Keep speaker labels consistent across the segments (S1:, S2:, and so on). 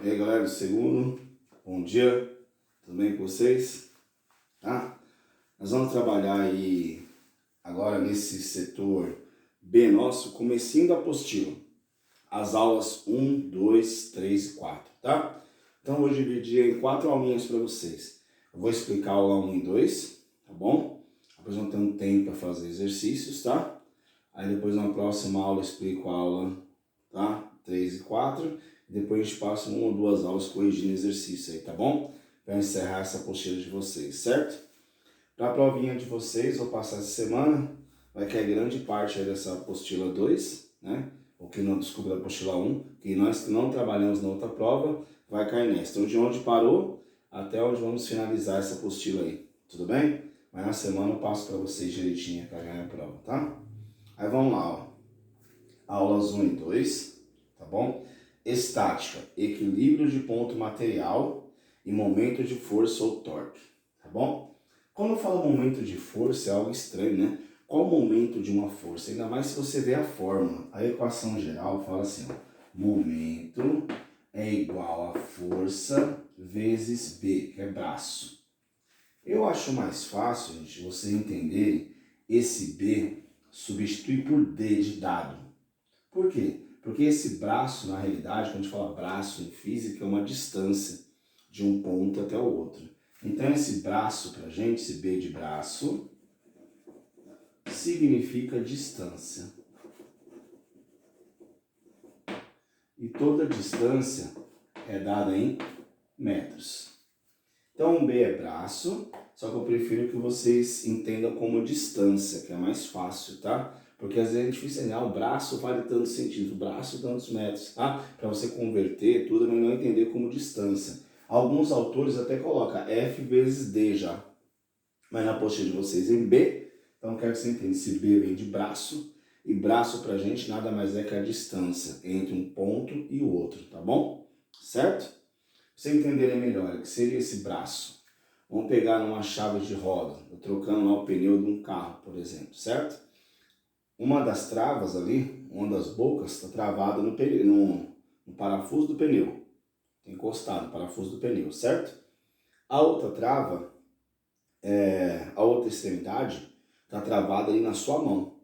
S1: E aí galera do segundo, bom dia, tudo bem com vocês? Tá? Nós vamos trabalhar aí agora nesse setor B nosso, comecinho da apostila, as aulas 1, 2, 3 e 4, tá? Então eu vou dividir em 4 aulinhas para vocês. Eu vou explicar a aula 1 e 2, tá bom? Depois vamos ter um tempo para fazer exercícios, tá? Aí depois na próxima aula eu explico a aula, tá? 3 e 4. Depois a gente passa 1 ou 2 aulas corrigindo exercício aí, tá bom? Para encerrar essa apostila de vocês, certo? Para a provinha de vocês, vou passar essa semana, vai cair grande parte aí dessa apostila 2, né? Ou que não, desculpa, da apostila 1, que nós que não trabalhamos na outra prova, vai cair nessa. Então de onde parou até onde vamos finalizar essa apostila aí, tudo bem? Mas na semana eu passo para vocês direitinho para ganhar a prova, tá? Aí vamos lá, ó. Aulas 1 e 2, tá bom? Estática, equilíbrio de ponto material e momento de força ou torque, tá bom? Quando eu falo momento de força é algo estranho, né? Qual o momento de uma força? Ainda mais se você vê a fórmula. A equação geral fala assim, ó, momento é igual a força vezes B, que é braço. Eu acho mais fácil, gente, você entender esse B substituir por D de dado. Por quê? Porque esse braço, na realidade, quando a gente fala braço em física, é uma distância de um ponto até o outro. Então esse braço pra gente, esse B de braço, significa distância. E toda distância é dada em metros. Então um B é braço, só que eu prefiro que vocês entendam como distância, que é mais fácil, tá? Porque às vezes é difícil entender, o braço vale tantos centímetros, o braço tantos metros, tá? Para você converter tudo, é melhor entender como distância. Alguns autores até colocam F vezes D já, mas na apostila de vocês em B, então quero que você entenda, esse B vem de braço, e braço pra gente nada mais é que a distância entre um ponto e o outro, tá bom? Certo? Pra você entenderem melhor, o que seria esse braço? Vamos pegar numa chave de roda, trocando lá o pneu de um carro, por exemplo, certo? Uma das travas ali, uma das bocas, está travada no parafuso do pneu. Está encostado no parafuso do pneu, certo? A outra trava, a outra extremidade, está travada ali na sua mão.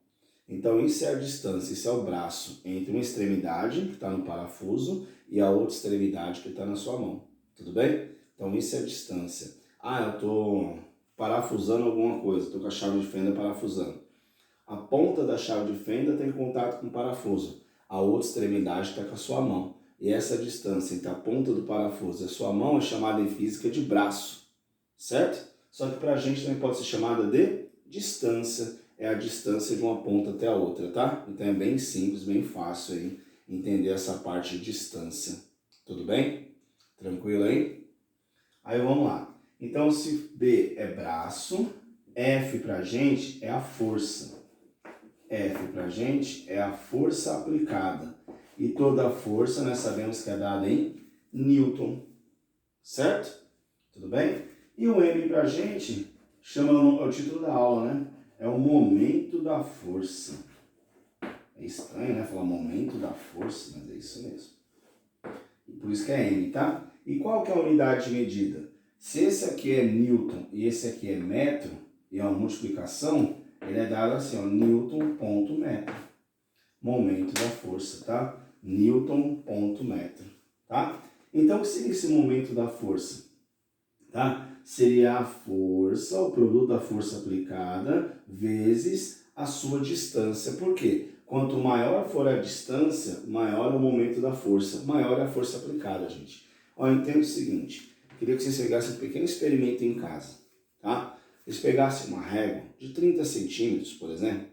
S1: Então isso é a distância, isso é o braço entre uma extremidade, que está no parafuso, e a outra extremidade que está na sua mão. Tudo bem? Então isso é a distância. Ah, eu estou parafusando alguma coisa, estou com a chave de fenda parafusando. A ponta da chave de fenda tem contato com o parafuso. A outra extremidade está com a sua mão. E essa distância entre a ponta do parafuso e a sua mão é chamada em física de braço. Certo? Só que para a gente também pode ser chamada de distância. É a distância de uma ponta até a outra, tá? Então é bem simples, bem fácil aí entender essa parte de distância. Tudo bem? Tranquilo aí? Aí vamos lá. Então se B é braço, F pra gente é a força. F pra gente é a força aplicada. E toda a força nós sabemos que é dada em Newton. Certo? Tudo bem? E o M pra gente chama o título da aula, né? É o momento da força. É estranho, né? Falar momento da força, mas é isso mesmo. E por isso que é M, tá? E qual que é a unidade de medida? Se esse aqui é Newton e esse aqui é metro, e é uma multiplicação, ele é dado assim, ó, Newton ponto metro. Momento da força, tá? Newton ponto metro, tá? Então, o que seria esse momento da força? Tá? Seria a força, o produto da força aplicada, vezes a sua distância. Por quê? Quanto maior for a distância, maior é o momento da força, maior é a força aplicada, gente. Ó, entenda o seguinte, queria que vocês pegassem um pequeno experimento em casa, tá? Eles pegassem uma régua de 30 centímetros, por exemplo,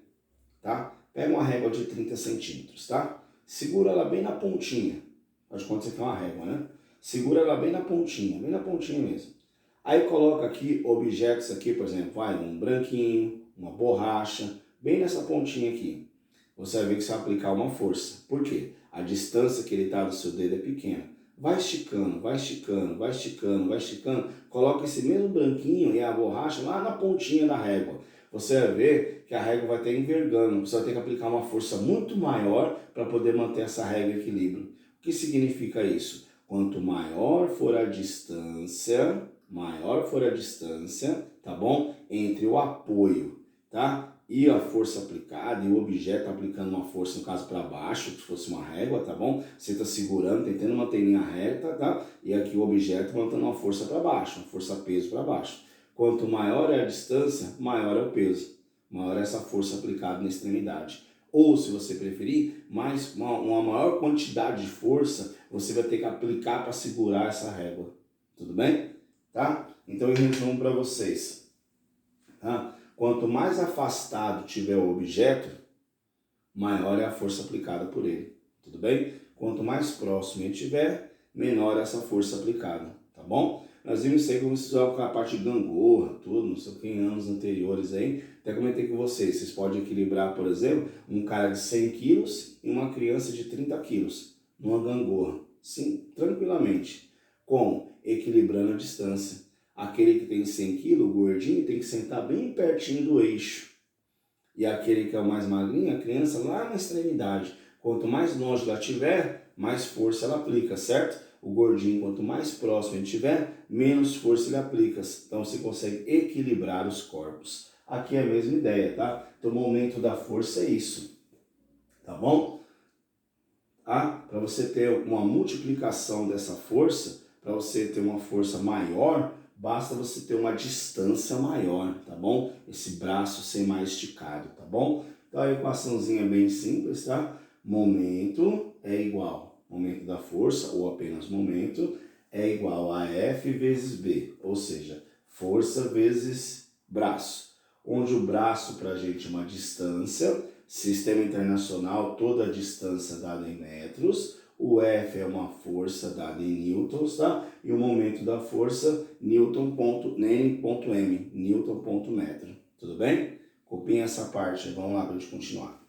S1: tá? Pega uma régua de 30 centímetros, tá? Segura ela bem na pontinha. Faz de conta que você tem uma régua, né? Segura ela bem na pontinha mesmo. Aí coloca aqui objetos aqui, por exemplo, um branquinho, uma borracha, bem nessa pontinha aqui. Você vai ver que você vai aplicar uma força. Por quê? A distância que ele está do seu dedo é pequena. Vai esticando, vai esticando, vai esticando, vai esticando. Coloca esse mesmo branquinho e a borracha lá na pontinha da régua. Você vai ver que a régua vai ter envergando. Você vai ter que aplicar uma força muito maior para poder manter essa régua em equilíbrio. O que significa isso? Quanto maior for a distância, tá bom? Entre o apoio, tá? E a força aplicada, e o objeto aplicando uma força, no caso para baixo, se fosse uma régua, tá bom? Você está segurando, tentando manter em linha reta, tá? E aqui o objeto mantendo uma força para baixo, uma força-peso para baixo. Quanto maior é a distância, maior é o peso. Maior é essa força aplicada na extremidade. Ou, se você preferir, uma maior quantidade de força você vai ter que aplicar para segurar essa régua. Tudo bem? Tá? Então eu resumo para vocês. Tá? Quanto mais afastado tiver o objeto, maior é a força aplicada por ele. Tudo bem? Quanto mais próximo ele tiver, menor é essa força aplicada. Tá bom? Nós vimos isso aí como vocês com a parte de gangorra, tudo, não sei o que, em anos anteriores aí. Até comentei com vocês, vocês podem equilibrar, por exemplo, um cara de 100 quilos e uma criança de 30 quilos numa gangorra. Sim, tranquilamente. Como? Equilibrando a distância. Aquele que tem 100 quilos, o gordinho, tem que sentar bem pertinho do eixo. E aquele que é o mais magrinho, a criança, lá na extremidade. Quanto mais longe ela estiver, mais força ela aplica, certo? O gordinho, quanto mais próximo ele estiver, menos força ele aplica. Então você consegue equilibrar os corpos. Aqui é a mesma ideia, tá? Então o momento da força é isso, tá bom? Para você ter uma multiplicação dessa força, para você ter uma força maior, basta você ter uma distância maior, tá bom? Esse braço ser mais esticado, tá bom? Então a equaçãozinha é bem simples, tá? Momento é igual, momento da força, ou apenas momento, é igual a F vezes B, ou seja, força vezes braço. Onde o braço para a gente é uma distância, sistema internacional, toda a distância dada em metros, o F é uma força dada em newtons, tá? E o momento da força, Newton.m, Newton.metro. Tudo bem? Copiem essa parte, vamos lá para a gente continuar.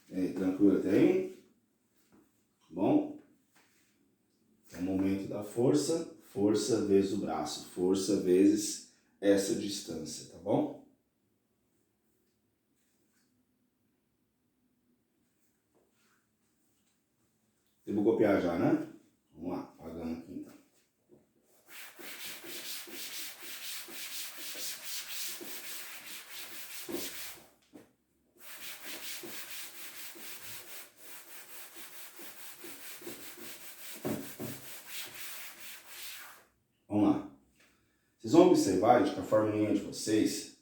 S1: E aí, tranquilo até aí? Bom? É o momento da força, força vezes o braço, força vezes essa distância, tá bom? Eu vou copiar já, né? Vamos lá, apagando aqui então. Vamos lá. Vocês vão observar, gente, que a formulinha de vocês,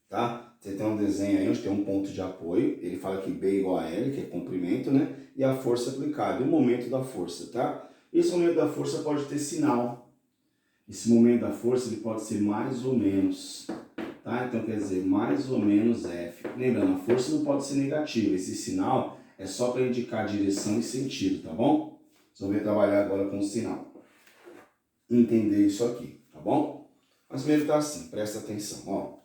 S1: tá? Você tem um desenho aí onde tem um ponto de apoio, ele fala que B igual a L, que é comprimento, né? E a força aplicada, e o momento da força, tá? Esse momento da força pode ter sinal. Esse momento da força ele pode ser mais ou menos, tá? Então quer dizer, mais ou menos F. Lembrando, a força não pode ser negativa, esse sinal é só para indicar direção e sentido, tá bom? Vocês vão trabalhar agora com o sinal. Entender isso aqui, tá bom? Mas primeiro tá assim, presta atenção, ó.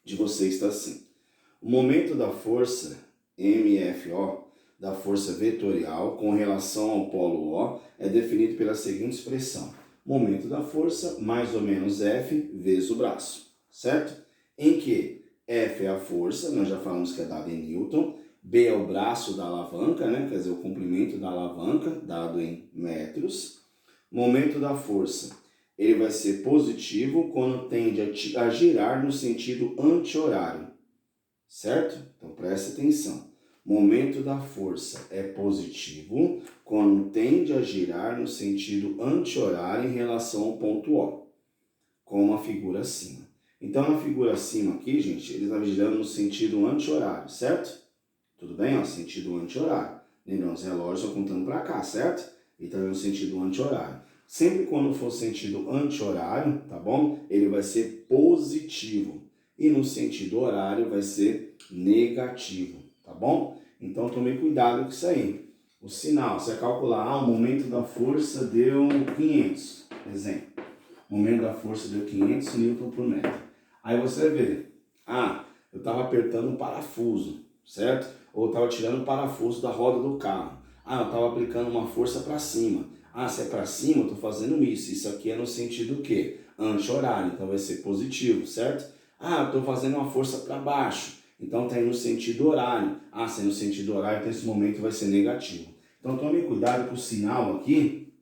S1: De vocês está assim. O momento da força, MFO, da força vetorial com relação ao polo O, é definido pela seguinte expressão. Momento da força, mais ou menos F vezes o braço, certo? Em que F é a força, nós já falamos que é dada em Newton, B é o braço da alavanca, né? Quer dizer, o comprimento da alavanca, dado em metros. Momento da força, ele vai ser positivo quando tende a girar no sentido anti-horário, certo? Então preste atenção. Momento da força é positivo quando tende a girar no sentido anti-horário em relação ao ponto O, como a figura acima. Então, na figura acima aqui, gente, ele está girando no sentido anti-horário, certo? Tudo bem? Ó, sentido anti-horário. Lembrando, os relógios estão contando para cá, certo? Ele está no sentido anti-horário. Sempre quando for sentido anti-horário, tá bom? Ele vai ser positivo. E no sentido horário vai ser negativo, tá bom? Então tome cuidado com isso aí. O sinal, você vai calcular, o momento da força deu 500, exemplo. O momento da força deu 500 Newton por metro. Aí você vai ver, eu estava apertando um parafuso, certo? Ou eu estava tirando o parafuso da roda do carro. Eu estava aplicando uma força para cima. Se é para cima, eu estou fazendo isso. Isso aqui é no sentido o quê? Anti-horário, então vai ser positivo, certo? Eu estou fazendo uma força para baixo. Então está aí no sentido horário. Se é no sentido horário, então esse momento vai ser negativo. Então tome cuidado que o sinal aqui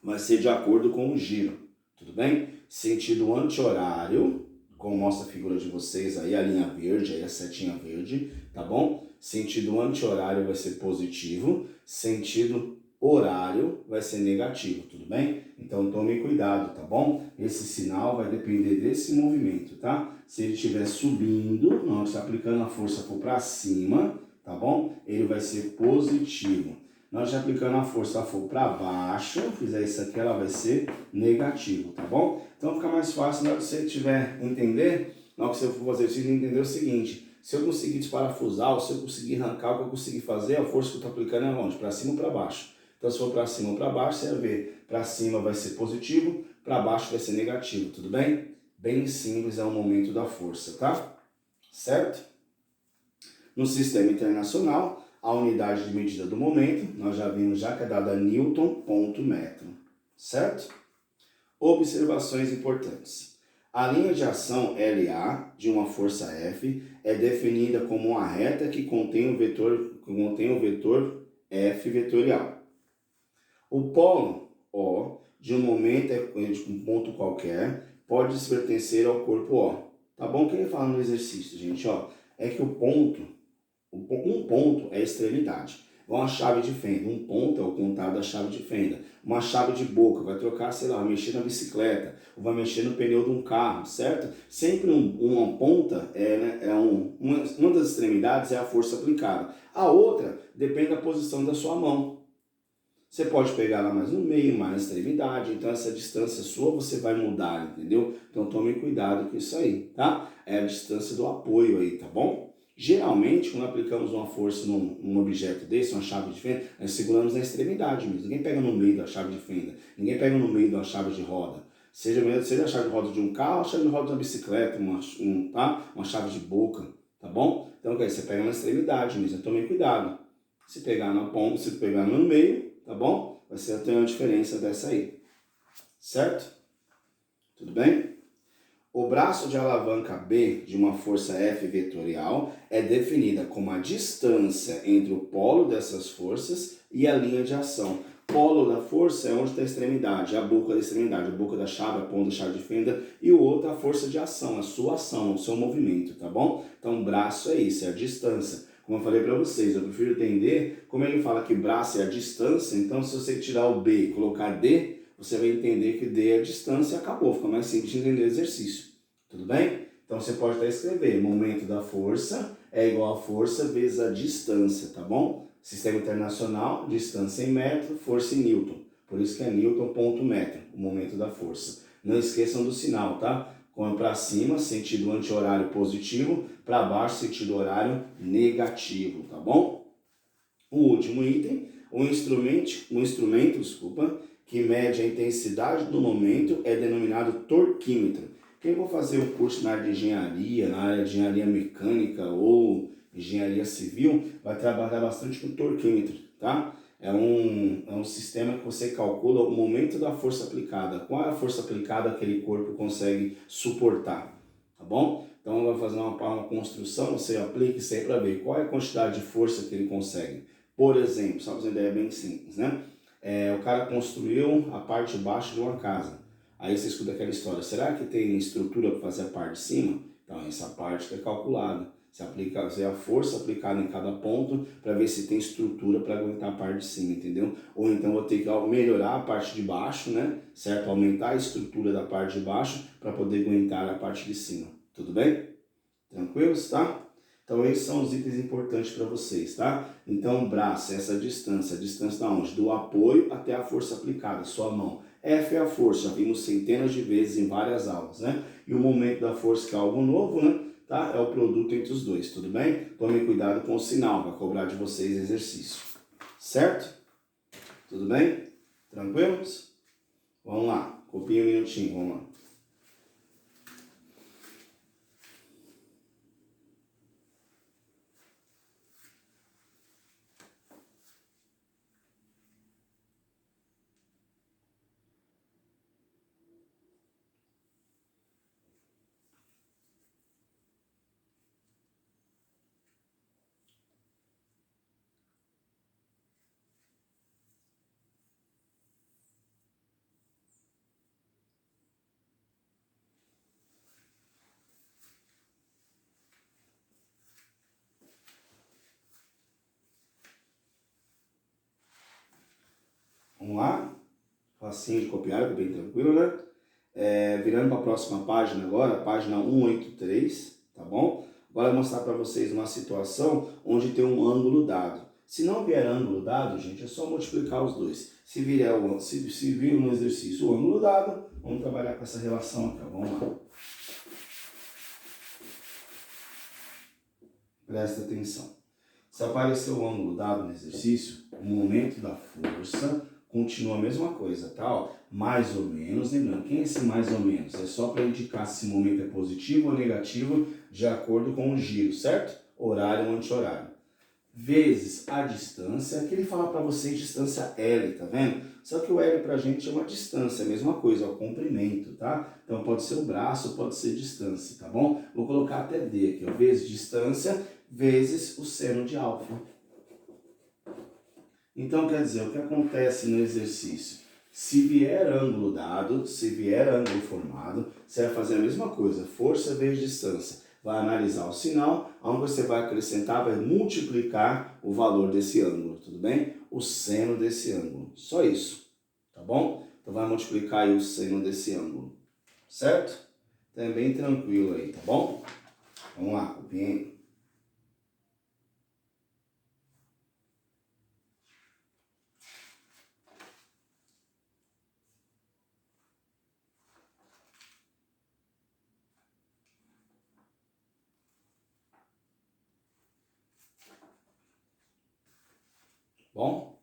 S1: vai ser de acordo com o giro. Tudo bem? Sentido anti-horário, como mostra a figura de vocês aí, a linha verde, aí a setinha verde, tá bom? Sentido anti-horário vai ser positivo, sentido horário vai ser negativo, tudo bem? Então tome cuidado, tá bom? Esse sinal vai depender desse movimento, tá? Se ele estiver subindo, não está aplicando a força para cima, tá bom? Ele vai ser positivo. Nós já aplicando a força for para baixo, fizer isso aqui, ela vai ser negativo, tá bom? Então fica mais fácil na hora que você tiver entender, na hora que você for fazer isso, entender o seguinte: se eu conseguir desparafusar, ou se eu conseguir arrancar, o que eu conseguir fazer, a força que eu estou aplicando é onde? Para cima ou para baixo. Então se for para cima ou para baixo, você vai ver, para cima vai ser positivo, para baixo vai ser negativo, tudo bem? Bem simples, é o momento da força, tá? Certo? No sistema internacional, a unidade de medida do momento, nós já vimos já que é dada Newton ponto metro, certo? Observações importantes. A linha de ação LA de uma força F é definida como uma reta que contém o vetor F vetorial. O polo O de um momento de um ponto qualquer pode pertencer ao corpo O. Tá bom? O que ele fala no exercício, gente? É que um ponto é a extremidade. Uma chave de fenda, um ponto é o contato da chave de fenda. Uma chave de boca, vai trocar, sei lá, mexer na bicicleta, ou vai mexer no pneu de um carro, certo? Sempre uma ponta, uma das extremidades é a força aplicada. A outra depende da posição da sua mão. Você pode pegar lá mais no meio, mais na extremidade, então essa distância sua você vai mudar, entendeu? Então tome cuidado com isso aí, tá? É a distância do apoio aí, tá bom? Geralmente, quando aplicamos uma força num objeto desse, uma chave de fenda, nós seguramos na extremidade mesmo. Ninguém pega no meio da chave de fenda, ninguém pega no meio da chave de roda. Seja a chave de roda de um carro, a chave de roda de uma bicicleta, uma chave de boca, tá bom? Então, você pega na extremidade mesmo, tome cuidado. Se pegar na ponta, se pegar no meio, tá bom? Vai ser até uma diferença dessa aí, certo? Tudo bem? O braço de alavanca B de uma força F vetorial é definida como a distância entre o polo dessas forças e a linha de ação. Polo da força é onde está a extremidade, a boca da extremidade, a boca da chave, a ponta da chave de fenda, e o outro a força de ação, a sua ação, o seu movimento, tá bom? Então, braço é isso, é a distância. Como eu falei para vocês, eu prefiro entender como ele fala que braço é a distância, então se você tirar o B e colocar D, você vai entender que D é a distância e acabou, fica mais simples de entender o exercício. Tudo bem? Então você pode até escrever, momento da força é igual a força vezes a distância, tá bom? Sistema internacional, distância em metro, força em Newton. Por isso que é Newton ponto metro, o momento da força. Não esqueçam do sinal, tá? Como para cima, sentido anti-horário positivo, para baixo, sentido horário negativo, tá bom? O último item, um instrumento, que mede a intensidade do momento é denominado torquímetro. Quem for fazer o curso na área de engenharia, na área de engenharia mecânica ou engenharia civil, vai trabalhar bastante com torquímetro, tá? É um sistema que você calcula o momento da força aplicada. Qual é a força aplicada que aquele corpo consegue suportar, tá bom? Então vai fazer uma construção, você aplica isso aí para ver qual é a quantidade de força que ele consegue. Por exemplo, só para uma ideia bem simples, né? O cara construiu a parte de baixo de uma casa. Aí você escuta aquela história, será que tem estrutura para fazer a parte de cima? Então essa parte que é calculada. Você vê a força aplicada em cada ponto para ver se tem estrutura para aguentar a parte de cima, entendeu? Ou então vou ter que melhorar a parte de baixo, né? Certo? Aumentar a estrutura da parte de baixo para poder aguentar a parte de cima. Tudo bem? Tranquilos, tá? Então esses são os itens importantes para vocês, tá? Então braço, essa distância, a distância da onde? Do apoio até a força aplicada, sua mão. F é a força, já vimos centenas de vezes em várias aulas, né? E o momento da força, que é algo novo, né? Tá? É o produto entre os dois, tudo bem? Tome cuidado com o sinal, vai cobrar de vocês exercício. Certo? Tudo bem? Tranquilos? Vamos lá, copia um minutinho, vamos lá. Vamos lá? Facinho de copiar, que é bem tranquilo, né? Virando para a próxima página agora, página 183, tá bom? Agora eu vou mostrar para vocês uma situação onde tem um ângulo dado. Se não vier ângulo dado, gente, é só multiplicar os dois. Se vir no exercício o ângulo dado, vamos trabalhar com essa relação aqui, ó. Vamos lá. Presta atenção. Se aparecer o ângulo dado no exercício, o momento da força continua a mesma coisa, tá? Ó, mais ou menos, lembrando, quem é esse mais ou menos? É só para indicar se esse momento é positivo ou negativo de acordo com o giro, certo? Horário ou anti-horário. Vezes a distância, que ele fala para vocês distância L, tá vendo? Só que o L pra gente é uma distância, a mesma coisa, é o comprimento, tá? Então pode ser o braço, pode ser distância, tá bom? Vou colocar até D aqui, ó, vezes distância, vezes o seno de alfa. Então, quer dizer, o que acontece no exercício? Se vier ângulo dado, se vier ângulo formado, você vai fazer a mesma coisa, força vezes distância. Vai analisar o sinal, onde você vai acrescentar, vai multiplicar o valor desse ângulo, tudo bem? O seno desse ângulo, só isso, tá bom? Então vai multiplicar aí o seno desse ângulo, certo? Então é bem tranquilo aí, tá bom? Vamos lá, copiem. Bom?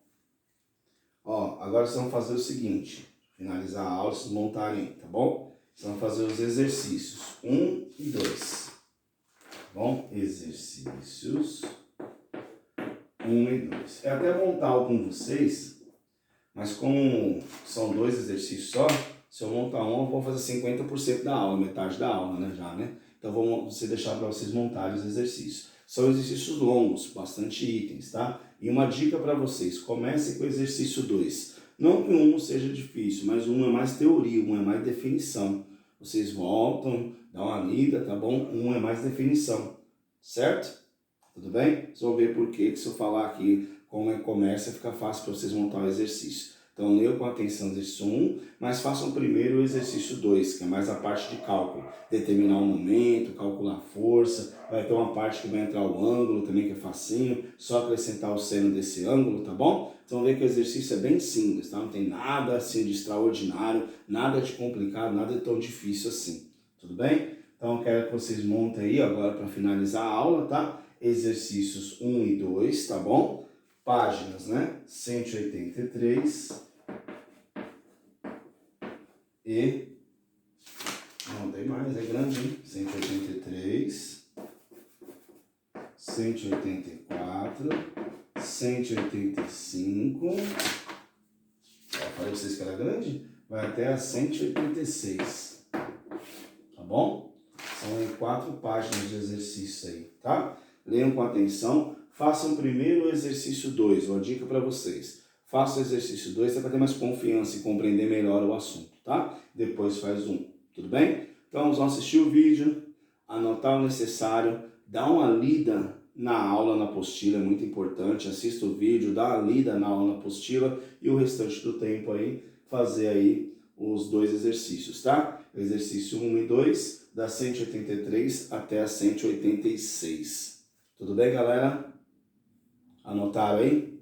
S1: Ó, agora vocês vão fazer o seguinte, finalizar a aula, vocês montarem, tá bom? Vocês vão fazer os exercícios 1 e 2, tá bom? Exercícios 1 e 2. É até montar o com vocês, mas como são 2 exercícios só, se eu montar um, eu vou fazer 50% da aula, metade da aula, né, já, né? Então vou deixar para vocês montarem os exercícios. São exercícios longos, bastante itens, tá? E uma dica para vocês, comecem com o exercício 2. Não que um seja difícil, mas um é mais teoria, um é mais definição. Vocês voltam, dão uma lida, tá bom? Um é mais definição, certo? Tudo bem? Vocês vão ver por que se eu falar aqui como é comércio, fica fácil para vocês montar o exercício. Então, leiam com atenção o exercício 1, mas façam primeiro o exercício 2, que é mais a parte de cálculo. Determinar o momento, calcular a força, vai ter uma parte que vai entrar o ângulo também, que é facinho, só acrescentar o seno desse ângulo, tá bom? Então, vê que o exercício é bem simples, tá? Não tem nada assim de extraordinário, nada de complicado, nada de tão difícil assim, tudo bem? Então, eu quero que vocês montem aí agora para finalizar a aula, tá? Exercícios 1 e 2, tá bom? Páginas, né? 183 e... Não tem mais, é grande, hein? 183, 184, 185... Eu falei pra vocês que era grande? Vai até a 186, tá bom? São 4 páginas de exercício aí, tá? Leiam com atenção. Façam primeiro o exercício 2, uma dica para vocês. Faça o exercício 2, você vai ter mais confiança e compreender melhor o assunto, tá? Depois faz um, tudo bem? Então, vamos assistir o vídeo, anotar o necessário, dá uma lida na aula, na apostila, é muito importante, assista o vídeo, dá uma lida na aula, na apostila e o restante do tempo aí, fazer aí os 2 exercícios, tá? Exercício 1 e 2, da 183 até a 186. Tudo bem, galera? Anotaram aí?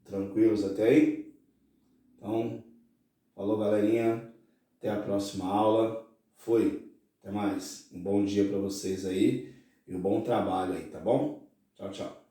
S1: Tranquilos até aí? Então, falou, galerinha. Até a próxima aula. Fui. Até mais. Um bom dia para vocês aí e um bom trabalho aí, tá bom? Tchau, tchau.